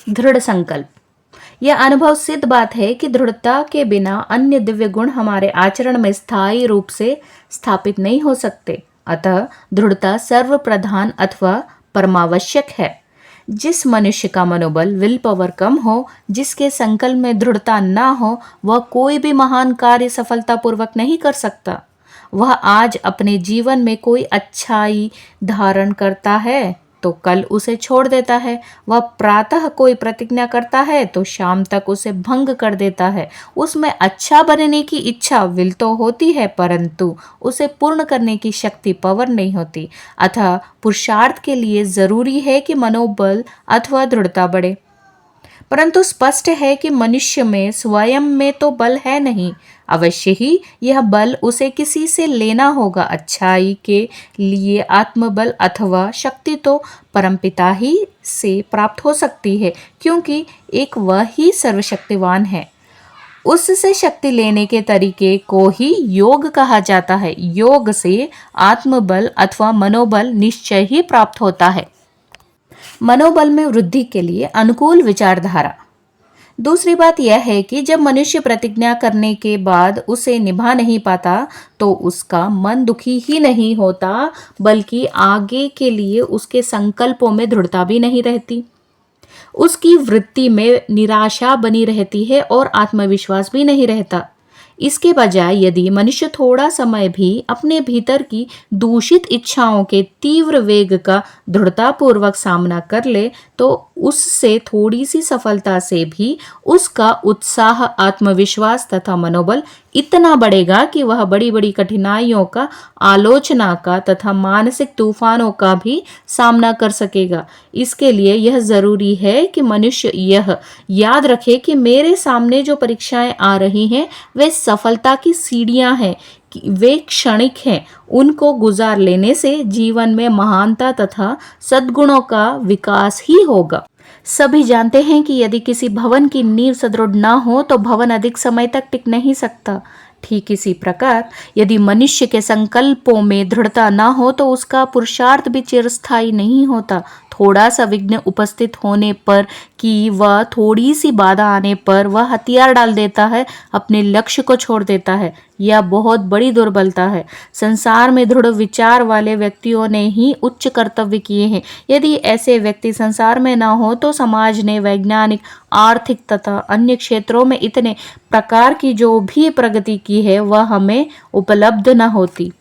दृढ़ संकल्प। यह अनुभव सिद्ध बात है कि दृढ़ता के बिना अन्य दिव्य गुण हमारे आचरण में स्थायी रूप से स्थापित नहीं हो सकते। अतः दृढ़ता सर्व प्रधान अथवा परमावश्यक है। जिस मनुष्य का मनोबल विल पावर कम हो, जिसके संकल्प में दृढ़ता ना हो, वह कोई भी महान कार्य सफलतापूर्वक नहीं कर सकता। वह आज अपने जीवन में कोई अच्छाई धारण करता है तो कल उसे छोड़ देता है। वह प्रातः कोई प्रतिज्ञा करता है तो शाम तक उसे भंग कर देता है। उसमें अच्छा बनने की इच्छा विल तो होती है, परंतु उसे पूर्ण करने की शक्ति पावर नहीं होती। अतः पुरुषार्थ के लिए जरूरी है कि मनोबल अथवा दृढ़ता बढ़े। परंतु स्पष्ट है कि मनुष्य में स्वयं में तो बल है नहीं। अवश्य ही यह बल उसे किसी से लेना होगा। अच्छाई के लिए आत्मबल अथवा शक्ति तो परमपिता ही से प्राप्त हो सकती है, क्योंकि एक वह ही सर्वशक्तिवान है। उससे शक्ति लेने के तरीके को ही योग कहा जाता है। योग से आत्मबल अथवा मनोबल निश्चय ही प्राप्त होता है। मनोबल में वृद्धि के लिए अनुकूल विचारधारा। दूसरी बात यह है कि जब मनुष्य प्रतिज्ञा करने के बाद उसे निभा नहीं पाता तो उसका मन दुखी ही नहीं होता, बल्कि आगे के लिए उसके संकल्पों में दृढ़ता भी नहीं रहती। उसकी वृत्ति में निराशा बनी रहती है और आत्मविश्वास भी नहीं रहता। इसके बजाय यदि मनुष्य थोड़ा समय भी अपने भीतर की दूषित इच्छाओं के तीव्र वेग का दृढ़तापूर्वक सामना कर ले तो उससे थोड़ी सी सफलता से भी उसका उत्साह, आत्मविश्वास तथा मनोबल इतना बढ़ेगा कि वह बड़ी बड़ी कठिनाइयों का, आलोचना का तथा मानसिक तूफानों का भी सामना कर सकेगा। इसके लिए यह जरूरी है कि मनुष्य यह याद रखे कि मेरे सामने जो परीक्षाएं आ रही हैं वे सफलता की सीढ़ियां हैं, वे क्षणिक हैं। उनको गुजार लेने से जीवन में महानता तथा सद्गुणों का विकास ही होगा। सभी जानते हैं कि यदि किसी भवन की नींव सुदृढ़ न हो तो भवन अधिक समय तक टिक नहीं सकता। ठीक इसी प्रकार यदि मनुष्य के संकल्पों में दृढ़ता न हो तो उसका पुरुषार्थ भी चिरस्थायी नहीं होता। थोड़ा सा विघ्न उपस्थित होने पर कि वह थोड़ी सी बाधा आने पर वह हथियार डाल देता है, अपने लक्ष्य को छोड़ देता है। यह बहुत बड़ी दुर्बलता है। संसार में दृढ़ विचार वाले व्यक्तियों ने ही उच्च कर्तव्य किए हैं। यदि ऐसे व्यक्ति संसार में न हो तो समाज ने वैज्ञानिक, आर्थिक तथा अन्य क्षेत्रों में इतने प्रकार की जो भी प्रगति की है वह हमें उपलब्ध न होती।